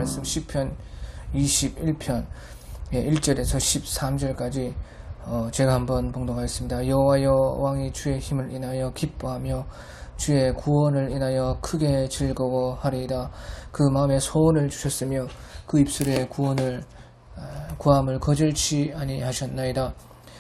말씀 시편 21편 1절에서 13절까지 제가 한번 봉독하겠습니다. 여호와여 왕이 주의 힘을 인하여 기뻐하며 주의 구원을 인하여 크게 즐거워하리이다. 그 마음에 소원을 주셨으며 그 입술에 구함을 거절치 아니하셨나이다.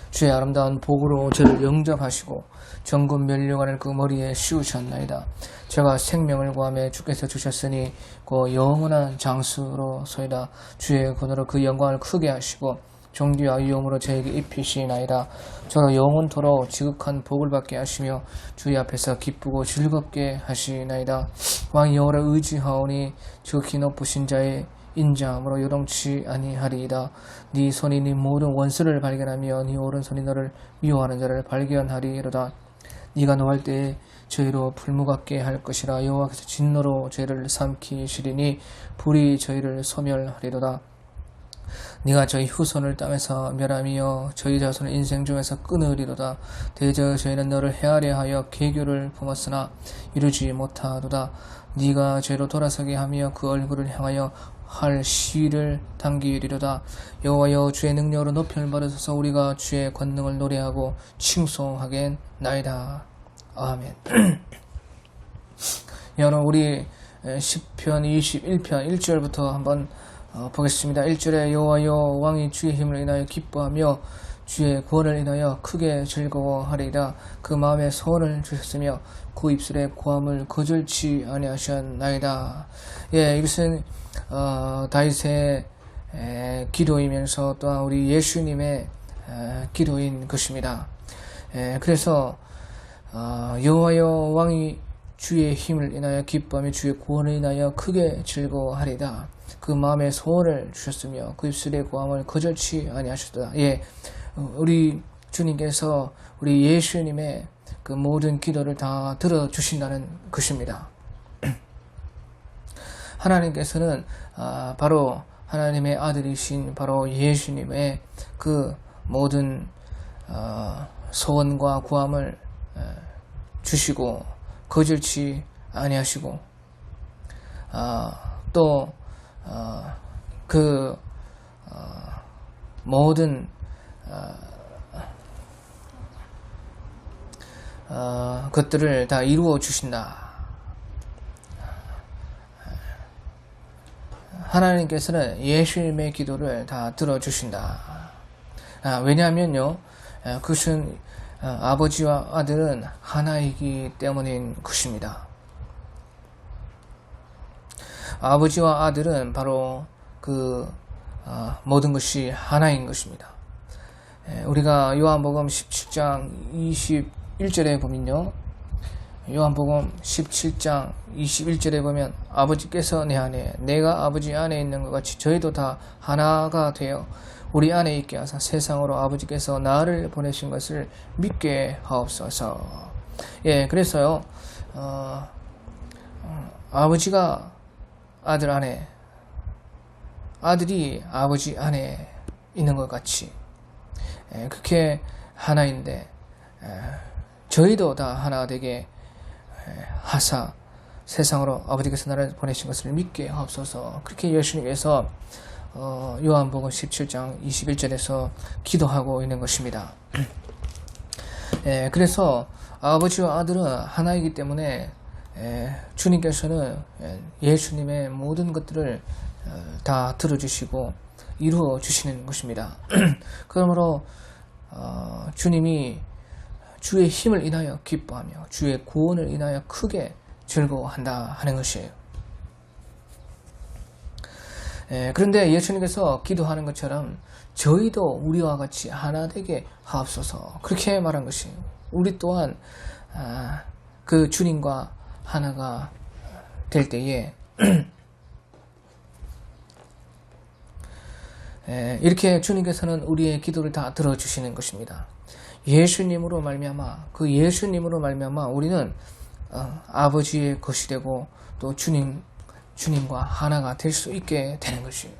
주의 아름다운 복으로 저를 영접하시고 정금 면류관을 그 머리에 씌우셨나이다. 제가 생명을 구하며 주께서 주셨으니 그 영원한 장수로소이다. 주의 권으로 그 영광을 크게 하시고 존귀와 위엄으로 저에게 입히시나이다. 저로 영원토록 지극한 복을 받게 하시며 주의 앞에서 기쁘고 즐겁게 하시나이다. 왕이 여호와를 의지하오니 지극히 높으신 자의 인자함으로 요동치 아니하리이다. 네 손이 네 모든 원수를 발견하며 네 오른손이 너를 미워하는 자를 발견하리이로다. 네가 노할 때에 저희로 불무같게 할 것이라. 여호와께서 진노로 저희를 삼키시리니 불이 저희를 소멸하리로다. 네가 저희 후손을 땅에서 멸하며 저희 자손을 인생 중에서 끊으리로다. 대저 저희는 너를 헤아려 하여 계교를 품었으나 이루지 못하도다. 네가 저희로 돌아서게 하며 그 얼굴을 향하여 할 시위를 당기리로다. 여호와여 주의 능력으로 높임을 받으소서. 우리가 주의 권능을 노래하고 칭송하겠나이다. 아멘. 여러분 우리 시편 21편 1절부터 한번 보겠습니다. 1절에 여호와여 왕이 주의 힘을 인하여 기뻐하며 주의 구원을 인하여 크게 즐거워하리이다. 그 마음에 소원을 주셨으며 그 입술에 구함을 거절치 아니하셨나이다. 이것은 다윗의 기도이면서 또한 우리 예수님의 기도인 것입니다. 그래서 여호와여 왕이 주의 힘을 인하여 기뻐하며 주의 구원을 인하여 크게 즐거워하리이다. 그 마음에 소원을 주셨으며 그 입술에 구함을 거절치 아니하셨다. 우리 주님께서 우리 예수님의 그 모든 기도를 다 들어주신다는 것입니다. 하나님께서는 바로 하나님의 아들이신 바로 예수님의 그 모든 소원과 구함을 주시고 거절치 아니하시고 또 그 모든 것들을 다 이루어 주신다. 하나님께서는 예수님의 기도를 다 들어주신다. 왜냐하면요, 그것은 아버지와 아들은 하나이기 때문인 것입니다. 아버지와 아들은 바로 그 모든 것이 하나인 것입니다. 우리가 요한복음 17장 21절에 보면요, 요한복음 17장 21절에 보면 아버지께서 내 안에 내가 아버지 안에 있는 것 같이 저희도 다 하나가 되어 우리 안에 있게 하사 세상으로 아버지께서 나를 보내신 것을 믿게 하옵소서. 그래서요, 아버지가 아들 안에, 아들이 아버지 안에 있는 것 같이 그렇게 하나인데 저희도 다 하나 되게 하사 세상으로 아버지께서 나를 보내신 것을 믿게 하옵소서. 그렇게 예수님께서 요한복음 17장 21절에서 기도하고 있는 것입니다. 그래서 아버지와 아들은 하나이기 때문에 주님께서는 예수님의 모든 것들을 다 들어주시고 이루어 주시는 것입니다. 그러므로 주님이 주의 힘을 인하여 기뻐하며 주의 구원을 인하여 크게 즐거워한다 하는 것이에요. 그런데 예수님께서 기도하는 것처럼 저희도 우리와 같이 하나 되게 하옵소서, 그렇게 말한 것이에요. 우리 또한 그 주님과 하나가 될 때에 이렇게 주님께서는 우리의 기도를 다 들어주시는 것입니다. 예수님으로 말미암아, 그 예수님으로 말미암아 우리는 아버지의 것이 되고 또 주님과 하나가 될 수 있게 되는 것이에요.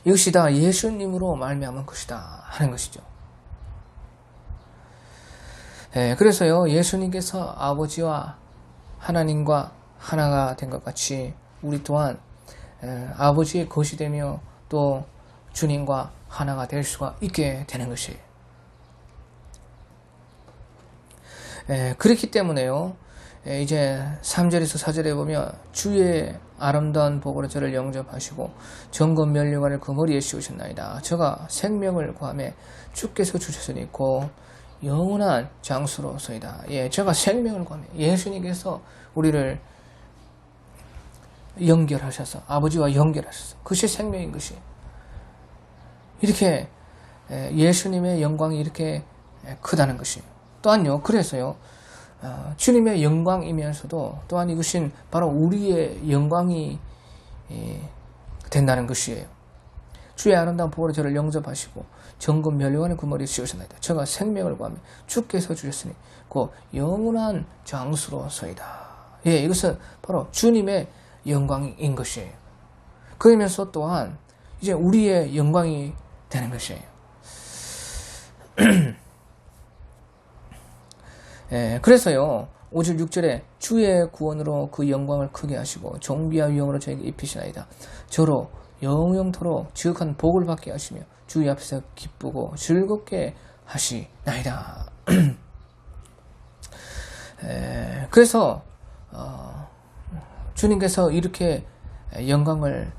이것이 다 예수님으로 말미암은 것이다 하는 것이죠. 그래서요, 예수님께서 아버지와 하나님과 하나가 된 것 같이 우리 또한 아버지의 것이 되며 또 주님과 하나가 될 수가 있게 되는 것이에요. 그렇기 때문에요. 이제 3절에서 4절에 보면 주의 아름다운 복으로 저를 영접하시고 정금 면류관을 그 머리에 씌우셨나이다. 저가 생명을 구하매 주께서 주셨으니 곧 영원한 장수로서이다. 저가 생명을 구하매 예수님께서 우리를 연결하셔서 아버지와 연결하셔서 그것이 생명인 것이 이렇게 예수님의 영광이 이렇게 크다는 것이에요. 또한요, 그래서요, 주님의 영광이면서도 또한 이것은 바로 우리의 영광이 된다는 것이에요. 주의 아름다운 복으로 저를 영접하시고 정금 면류관을 그 머리에 씌우셨나이다. 저가 생명을 구하며 주께서 주셨으니 그 영원한 장수로서이다. 이것은 바로 주님의 영광인 것이에요. 그러면서 또한 이제 우리의 영광이 되는 것이에요. 그래서요 5절 6절에 주의 구원으로 그 영광을 크게 하시고 종비와 위엄으로 저에게 입히시나이다. 저로 영영토록 지극한 복을 받게 하시며 주의 앞에서 기쁘고 즐겁게 하시나이다. 그래서 주님께서 이렇게 영광을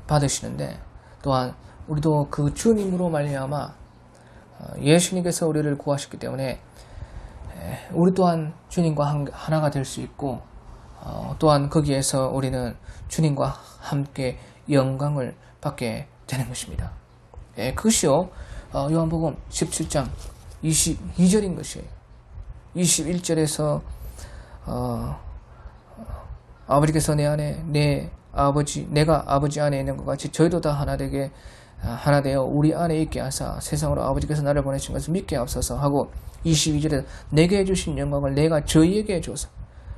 받으시는데 또한 우리도 그 주님으로 말미암아 예수님께서 우리를 구하셨기 때문에 우리 또한 주님과 하나가 될 수 있고 또한 거기에서 우리는 주님과 함께 영광을 받게 되는 것입니다. 그것이요 요한복음 17장 22절인 것이에요. 21절에서 아버지께서 내 안에 내가 아버지 안에 있는 것 같이 저희도 다 하나 되어 우리 안에 있게 하사 세상으로 아버지께서 나를 보내신 것을 믿게 앞서서 하고 22절에 내게 주신 영광을 내가 저희에게 줘서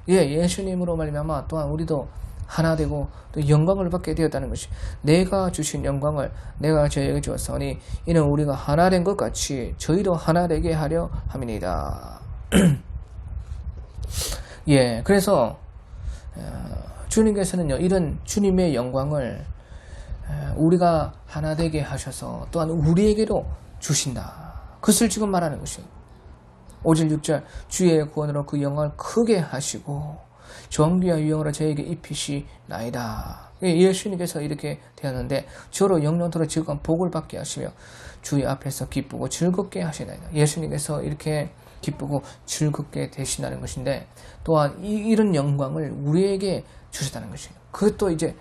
예수님으로 말미암아 또한 우리도 하나 되고 또 영광을 받게 되었다는 것이 내가 주신 영광을 내가 저희에게 주었으니 이는 우리가 하나 된 것 같이 저희도 하나 되게 하려 함이니이다. 그래서 주님께서는요 이런 주님의 영광을 우리가 하나 되게 하셔서 또한 우리에게도 주신다. 그것을 지금 말하는 것이에요. 5절 6절 주의 구원으로 그 영광을 크게 하시고 정비와 위엄으로 저에게 입히시나이다. 예수님께서 이렇게 되었는데 저로 영영토록 지극한 복을 받게 하시며 주의 앞에서 기쁘고 즐겁게 하시나이다. 예수님께서 이렇게 기쁘고 즐겁게 되신다는 것인데 또한 이런 영광을 우리에게 주셨다는 것이에요. 그것도 이제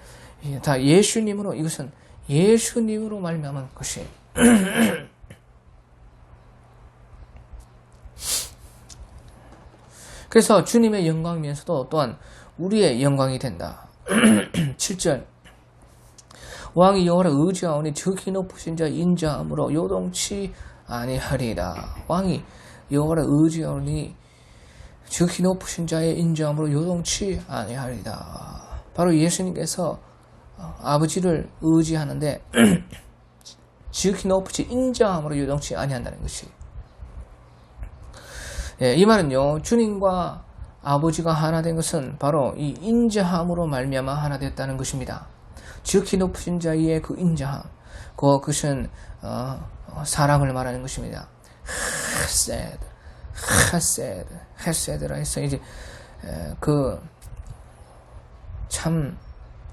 다 예수님으로 이것은 예수님으로 말미암은 것이에요. 그래서 주님의 영광이면서도 또한 우리의 영광이 된다. 7절 왕이 여호와를 의지하오니 지극히 높으신 자 인자함으로 요동치 아니하리이다. 왕이 여호와를 의지하오니 지극히 높으신 자의 인자함으로 요동치 아니하리이다. 바로 예수님께서 아버지를 의지하는데 지극히 높으신 인자함으로 요동치 아니한다는 것이 이 말은요 주님과 아버지가 하나 된 것은 바로 이 인자함으로 말미암아 하나 됐다는 것입니다. 지극히 높으신 자의 그 인자함 그것은 사랑을 말하는 것입니다. 헤세드라 해서 이제 그 참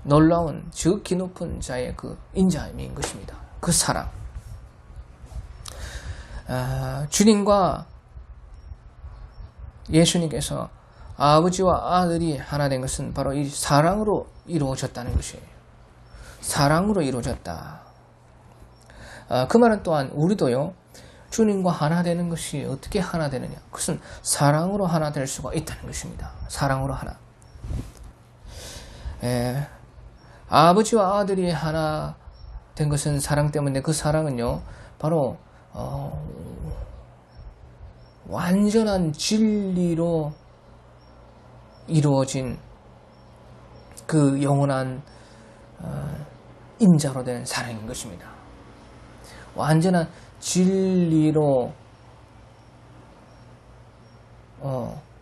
놀라운 지극히 높은 자의 그 인자함인 것입니다. 그 사랑 주님과 예수님께서 아버지와 아들이 하나 된 것은 바로 이 사랑으로 이루어졌다는 것이에요. 사랑으로 이루어졌다. 그 말은 또한 우리도요 주님과 하나 되는 것이 어떻게 하나 되느냐 그것은 사랑으로 하나 될 수가 있다는 것입니다. 사랑으로 하나 아버지와 아들이 하나 된 것은 사랑 때문에 그 사랑은요 바로 완전한 진리로 이루어진 그 영원한 인자로 된 사랑인 것입니다. 완전한 진리로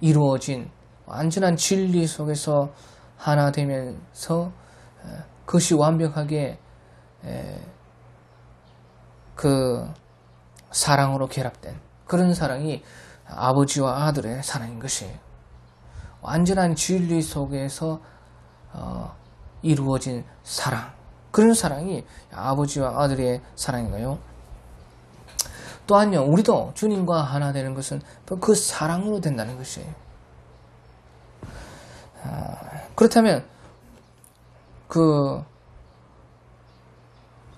이루어진 완전한 진리 속에서 하나 되면서 그것이 완벽하게 그 사랑으로 결합된 그런 사랑이 아버지와 아들의 사랑인 것이에요. 완전한 진리 속에서 이루어진 사랑, 그런 사랑이 아버지와 아들의 사랑인가요? 또한요, 우리도 주님과 하나 되는 것은 그 사랑으로 된다는 것이에요. 그렇다면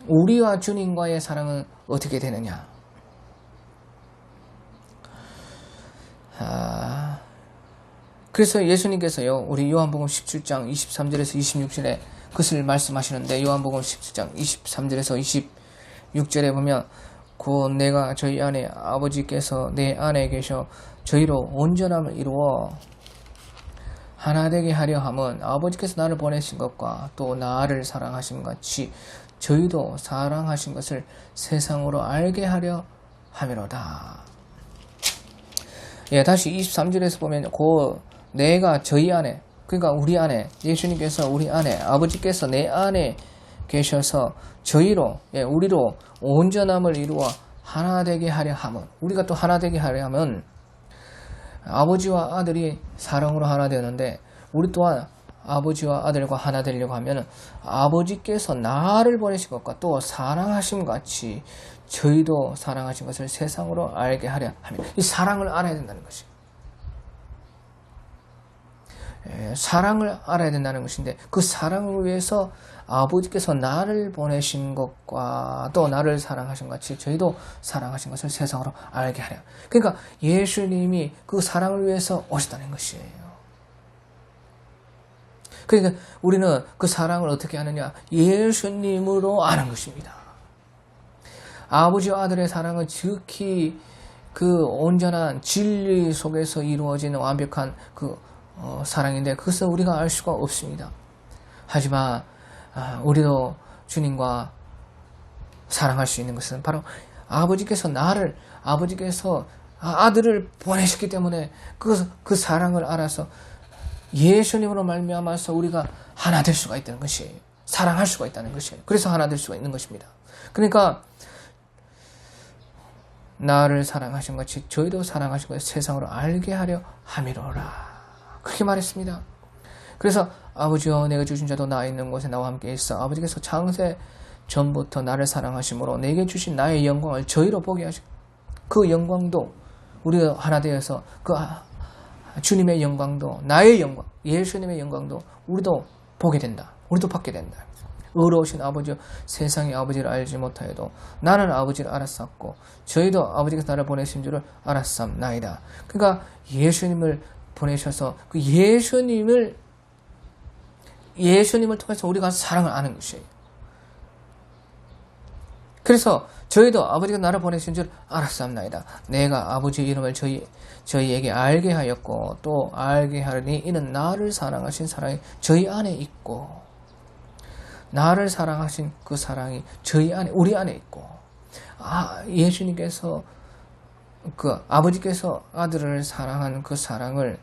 우리와 주님과의 사랑은 어떻게 되느냐? 그래서 예수님께서요, 우리 요한복음 17장 23절에서 26절에 그것을 말씀하시는데, 요한복음 17장 23절에서 26절에 보면, 곧 내가 저희 안에 아버지께서 내 안에 계셔 저희로 온전함을 이루어 하나 되게 하려 함은 아버지께서 나를 보내신 것과 또 나를 사랑하신 같이 저희도 사랑하신 것을 세상으로 알게 하려 함이로다. 예, 다시 23절에서 보면 곧 내가 저희 안에, 그러니까 우리 안에, 예수님께서 우리 안에, 아버지께서 내 안에 계셔서 저희로, 우리로 온전함을 이루어 하나 되게 하려 함은, 우리가 또 하나 되게 하려 함은 아버지와 아들이 사랑으로 하나 되는데, 우리 또한 아버지와 아들과 하나 되려고 하면 아버지께서 나를 보내신 것과 또 사랑하심 같이 저희도 사랑하신 것을 세상으로 알게 하려 하면, 이 사랑을 알아야 된다는 것이에요. 사랑을 알아야 된다는 것인데, 그 사랑을 위해서 아버지께서 나를 보내신 것과 또 나를 사랑하신 같이 저희도 사랑하신 것을 세상으로 알게 하려. 그러니까 예수님이 그 사랑을 위해서 오셨다는 것이에요. 그러니까 우리는 그 사랑을 어떻게 하느냐? 예수님으로 아는 것입니다. 아버지와 아들의 사랑은 지극히 그 온전한 진리 속에서 이루어지는 완벽한 그 사랑인데, 그것을 우리가 알 수가 없습니다. 하지만 우리도 주님과 사랑할 수 있는 것은 바로 아버지께서 아들을 보내셨기 때문에 그 사랑을 알아서 예수님으로 말미암아서 우리가 하나 될 수가 있다는 것이에요. 사랑할 수가 있다는 것이에요. 그래서 하나 될 수가 있는 것입니다. 그러니까 나를 사랑하신 것이 저희도 사랑하신 것을 세상으로 알게 하려 함이로라. 그렇게 말했습니다. 그래서 아버지여 내가 주신 자도 나 있는 곳에 나와 함께 있어 아버지께서 창세 전부터 나를 사랑하심으로 내게 주신 나의 영광을 저희로 보게 하시고, 그 영광도 우리가 하나 되어서 그 주님의 영광도, 나의 영광, 예수님의 영광도 우리도 보게 된다. 우리도 받게 된다. 의로우신 아버지여 세상의 아버지를 알지 못하여도 나는 아버지를 알았었고 저희도 아버지께서 나를 보내신 줄을 알았삼나이다. 그러니까 예수님을 보내셔서 그 예수님을 통해서 우리가 사랑을 아는 것이에요. 그래서 저희도 아버지가 나를 보내신 줄 알았사옵나이다. 내가 아버지의 이름을 저희에게 알게 하였고 또 알게 하리니 이는 나를 사랑하신 사랑이 저희 안에 있고, 나를 사랑하신 그 사랑이 저희 안에, 우리 안에 있고, 예수님께서 아버지께서 아들을 사랑한 그 사랑을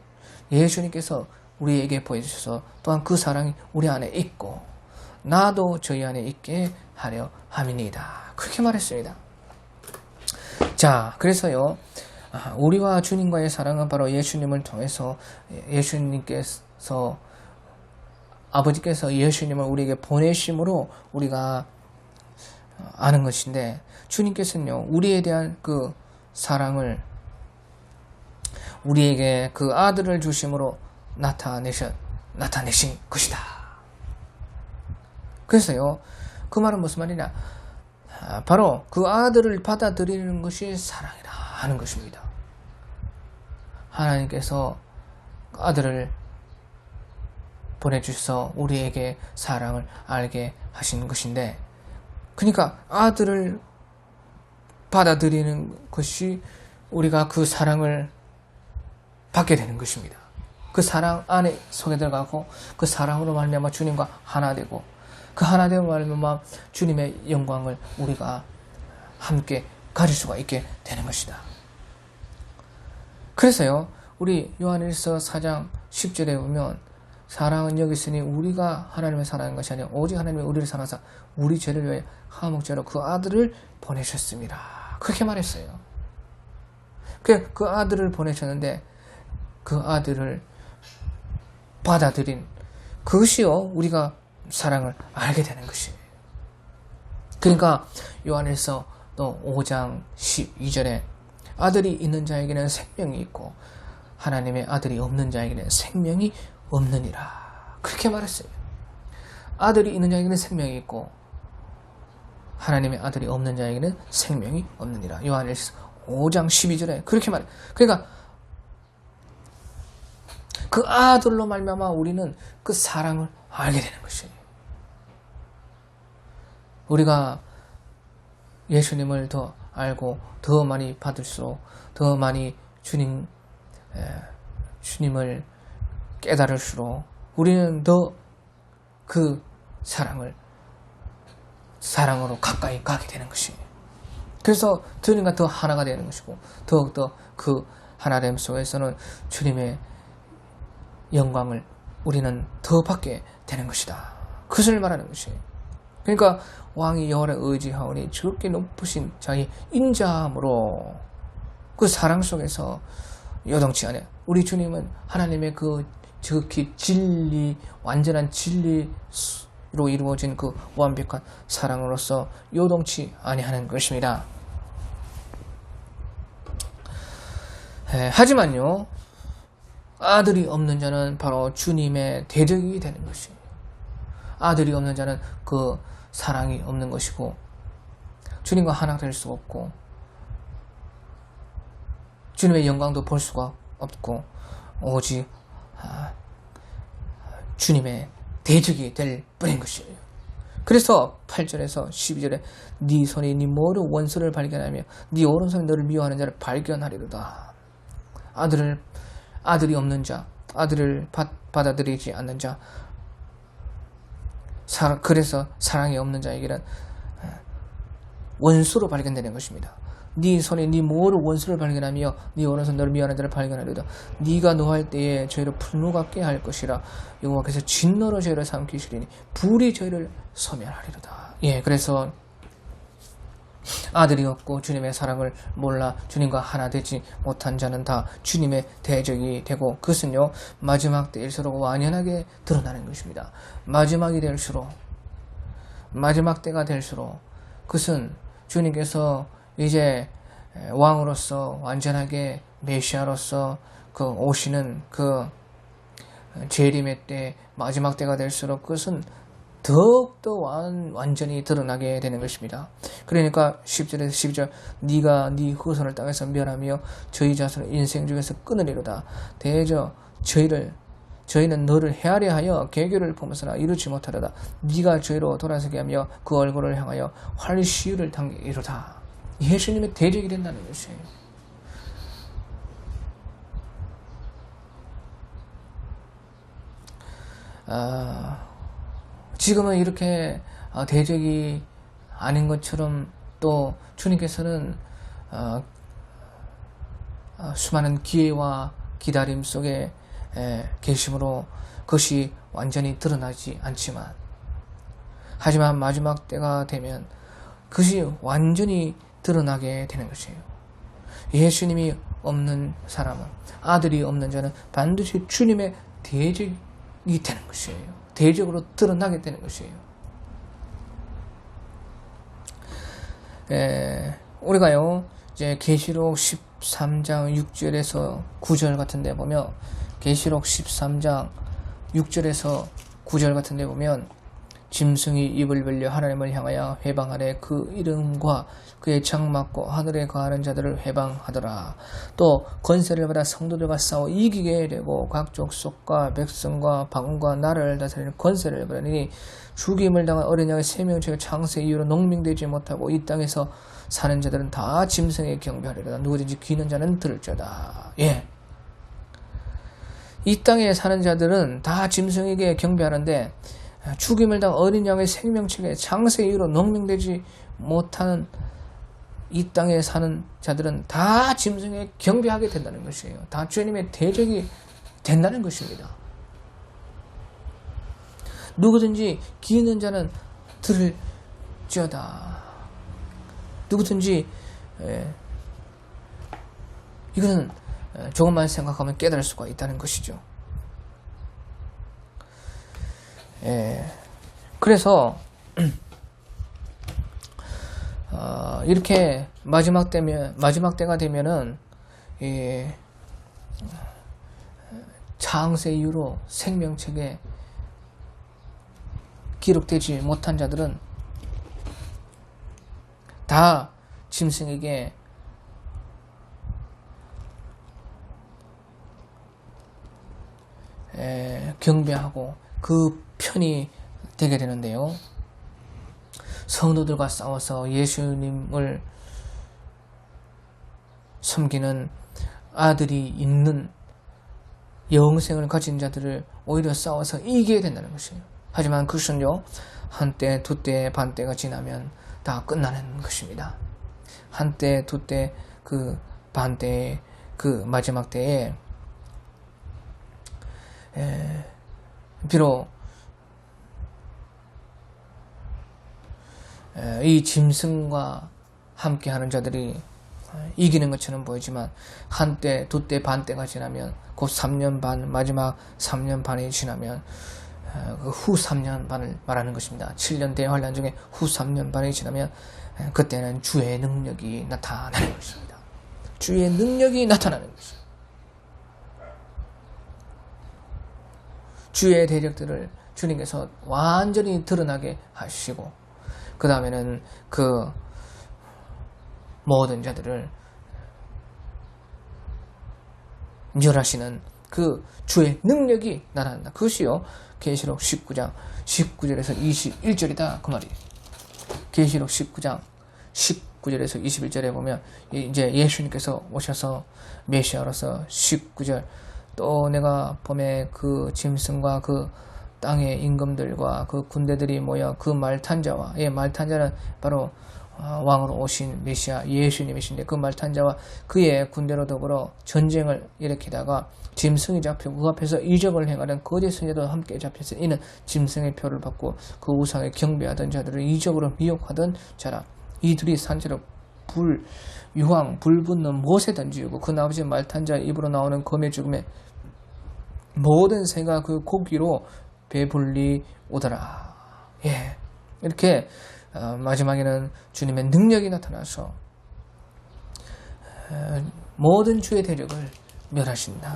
예수님께서 우리에게 보여주셔서 또한 그 사랑이 우리 안에 있고 나도 저희 안에 있게 하려 함이니이다. 그렇게 말했습니다. 자, 그래서요, 우리와 주님과의 사랑은 바로 예수님을 통해서 아버지께서 예수님을 우리에게 보내심으로 우리가 아는 것인데, 주님께서는요, 우리에 대한 그 사랑을 우리에게 그 아들을 주심으로 나타내신 것이다. 그래서요, 그 말은 무슨 말이냐? 바로 그 아들을 받아들이는 것이 사랑이라 하는 것입니다. 하나님께서 아들을 보내주셔서 우리에게 사랑을 알게 하신 것인데, 그러니까 아들을 받아들이는 것이 우리가 그 사랑을 받게 되는 것입니다. 그 사랑 안에 속에 들어가고 그 사랑으로 말미암아 주님과 하나 되고, 그 하나 됨으로 말미암아 주님의 영광을 우리가 함께 가질 수가 있게 되는 것이다. 그래서요, 우리 요한일서 4장 10절에 보면 사랑은 여기 있으니 우리가 하나님을 사랑한 것이 아니라 오직 하나님이 우리를 사랑하사 우리 죄를 위하여 화목제로 그 아들을 보내셨습니다. 그렇게 말했어요. 그 아들을 보내셨는데 그 아들을 받아들인 그것이요 우리가 사랑을 알게 되는 것이에요. 그러니까 요한일서 또 5장 12절에 아들이 있는 자에게는 생명이 있고 하나님의 아들이 없는 자에게는 생명이 없느니라. 그렇게 말했어요. 아들이 있는 자에게는 생명이 있고 하나님의 아들이 없는 자에게는 생명이 없느니라. 요한일서 5장 12절에 그렇게 말해요. 그러니까 그 아들로 말미암아 우리는 그 사랑을 알게 되는 것이에요. 우리가 예수님을 더 알고 더 많이 받을수록 더 많이 주님을 깨달을수록 우리는 더 그 사랑으로 가까이 가게 되는 것이에요. 그래서 주님과 더 하나가 되는 것이고 더욱더 그 하나됨 속에서는 주님의 영광을 우리는 더 받게 되는 것이다. 그것을 말하는 것이에요. 그러니까 왕이 여호와를 의지하오니 저렇게 높으신 자의 인자함으로 그 사랑 속에서 요동치 않아요. 우리 주님은 하나님의 그 지극히 진리, 완전한 진리로 이루어진 그 완벽한 사랑으로서 요동치 아니하는 것입니다. 하지만요, 아들이 없는 자는 바로 주님의 대적이 되는 것이에요. 아들이 없는 자는 그 사랑이 없는 것이고 주님과 하나 될 수 없고 주님의 영광도 볼 수가 없고 오직 주님의 대적이 될 뿐인 것이에요. 그래서 8절에서 12절에 네 손이 네 모든 원수를 발견하며 네 오른손이 너를 미워하는 자를 발견하리로다. 아들이 없는 자, 아들을 받아들이지 않는 자, 그래서 사랑이 없는 자에게는 원수로 발견되는 것입니다. 네 손에 네 모든 원수를 발견하며 네 오른손 너를 미워하는 자를 발견하리로다. 네가 노할 때에 저희를 풀무갑게 할 것이라. 여호와께서 진노로 저희를 삼키시리니 불이 저희를 소멸하리로다. 그래서 아들이 없고 주님의 사랑을 몰라 주님과 하나 되지 못한 자는 다 주님의 대적이 되고 그것은요 마지막 때일수록 완연하게 드러나는 것입니다. 마지막 때가 될수록 그것은 주님께서 이제 왕으로서 완전하게 메시아로서 그 오시는 그 재림의 때 마지막 때가 될수록 그것은 더욱더 완전히 드러나게 되는 것입니다. 그러니까 10절에서 12절 네가 네 후손을 땅에서 멸하며 저희 자손을 인생 중에서 끊으리로다. 대저 저희는 너를 헤아려 하여 계교를 품으서나 이루지 못하려다. 네가 저희로 돌아서게 하며 그 얼굴을 향하여 활시위를 당기리로다. 예수님의 대적이 된다는 것이에요. 지금은 이렇게 대적이 아닌 것처럼 또 주님께서는 수많은 기회와 기다림 속에 계심으로 그것이 완전히 드러나지 않지만 하지만 마지막 때가 되면 그것이 완전히 드러나게 되는 것이에요. 예수님이 없는 사람은 아들이 없는 자는 반드시 주님의 대적이 되는 것이에요. 대적으로 드러나게 되는 것이에요. 우리가요 이제 계시록 13장 6절에서 9절 같은 데 보면 계시록 13장 6절에서 9절 같은 데 보면 짐승이 입을 벌려 하나님을 향하여 회방하되 그 이름과 그의 장막고 하늘에 거하는 자들을 회방하더라. 또 권세를 받아 성도들과 싸워 이기게 되고 각 족속과 백성과 방언과 나라를 다스리는 권세를 받으니 죽임을 당한 어린 양의 생명체가 창세 이후로 농민되지 못하고 이 땅에서 사는 자들은 다 짐승에 경배하리로다. 누구든지 귀 있는 자는 들을지어다. 이 땅에 사는 자들은 다 짐승에게 경배하는데 죽임을 당한 어린 양의 생명체가 창세 이후로 농민되지 못하는 이 땅에 사는 자들은 다 짐승에 경배하게 된다는 것이에요. 다 주님의 대적이 된다는 것입니다. 누구든지 귀 있는 자는 들을지어다. 누구든지 이거는 조금만 생각하면 깨달을 수가 있다는 것이죠. 그래서 이렇게 마지막 때가 되면은 창세 이후로 생명책에 기록되지 못한 자들은 다 짐승에게 경배하고 그 편이 되게 되는데요. 성도들과 싸워서 예수님을 섬기는 아들이 있는 영생을 가진 자들을 오히려 싸워서 이기게 된다는 것이에요. 하지만 그것은요, 한때, 두때, 반때가 지나면 다 끝나는 것입니다. 한때, 두때, 그 반때, 그 마지막 때에 비록 이 짐승과 함께하는 자들이 이기는 것처럼 보이지만 한때, 두때, 반때가 지나면 곧 3년 반, 마지막 3년 반이 지나면 그 후 3년 반을 말하는 것입니다. 7년 대환란 중에 후 3년 반이 지나면 그때는 주의 능력이 나타나는 것입니다. 주의 능력이 나타나는 것입니다. 주의 대적들을 주님께서 완전히 드러나게 하시고 그 다음에는 그 모든 자들을 멸하시는 그 주의 능력이 나타난다. 그것이요 계시록 19장 19절에서 21절이다 그 말이에요. 계시록 19장 19절에서 21절에 보면 이제 예수님께서 오셔서 메시아로서 19절 또 내가 봄에 그 짐승과 그 땅의 임금들과 그 군대들이 모여 그 말탄 자와 말탄 자는 바로 왕으로 오신 메시아 예수님이신데 그 말탄 자와 그의 군대로 더불어 전쟁을 일으키다가 짐승이 잡혀 그 앞에서 이적을 행하는 거짓 선지자도 함께 잡혀서 이는 짐승의 표를 받고 그 우상에 경배하던 자들을 이적으로 미혹하던 자라. 이들이 산채로 유황 불 붙는 못에 던지고 그 나머지 말탄 자의 입으로 나오는 검의 죽음에 모든 새가 그 고기로 배불리 오더라. 이렇게 마지막에는 주님의 능력이 나타나서 모든 주의 대적을 멸하신다.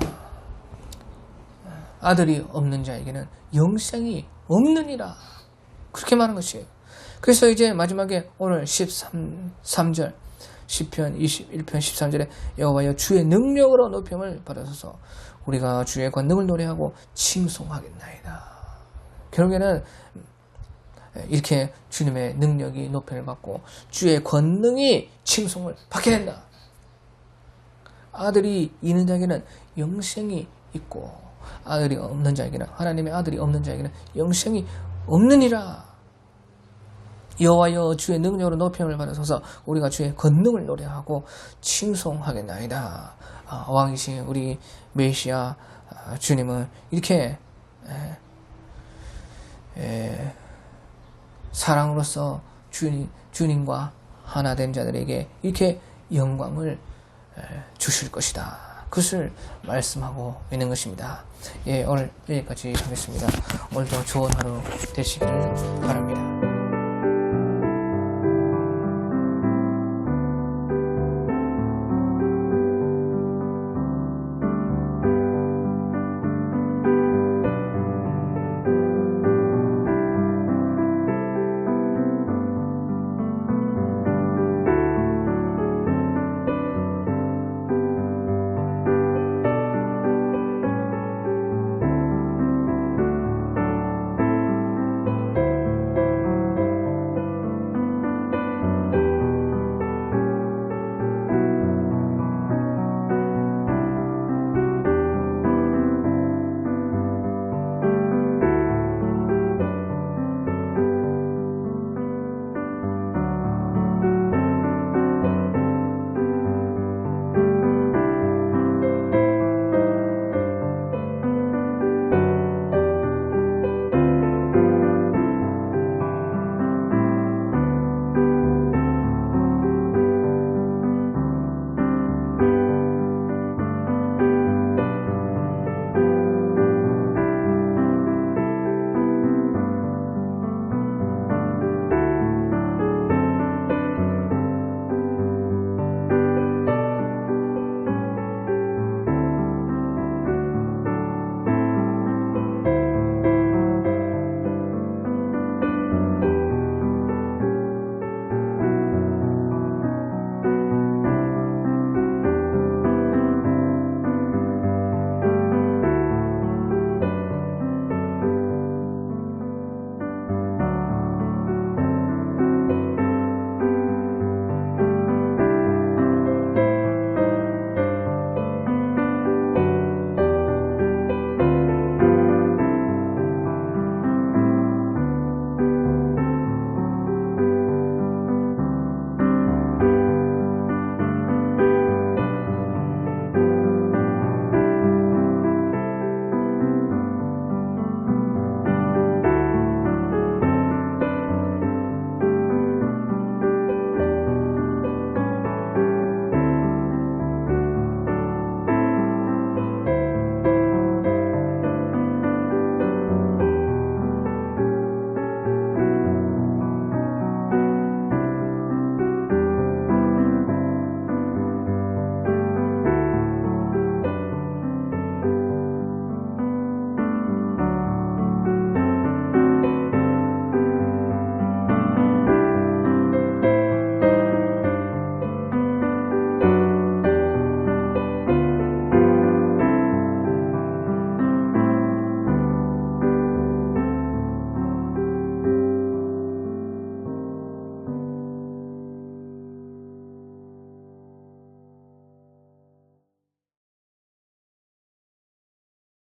아들이 없는 자에게는 영생이 없느니라. 그렇게 말한 것이에요. 그래서 이제 마지막에 오늘 13절 시편 21편 13절에 여호와여 주의 능력으로 높임을 받으소서 우리가 주의 권능을 노래하고 칭송하겠나이다. 결국에는 이렇게 주님의 능력이 높임을 받고 주의 권능이 칭송을 받게 된다. 아들이 있는 자에게는 영생이 있고 아들이 없는 자에게는 하나님의 아들이 없는 자에게는 영생이 없느니라. 여호와여 주의 능력으로 높임을 받으소서 우리가 주의 권능을 노래하고 칭송하겠나이다. 왕이신 우리 메시아 주님은 이렇게 사랑으로서 주님과 하나 된 자들에게 이렇게 영광을 주실 것이다. 그것을 말씀하고 있는 것입니다. 오늘 여기까지 하겠습니다. 오늘도 좋은 하루 되시기를 바랍니다.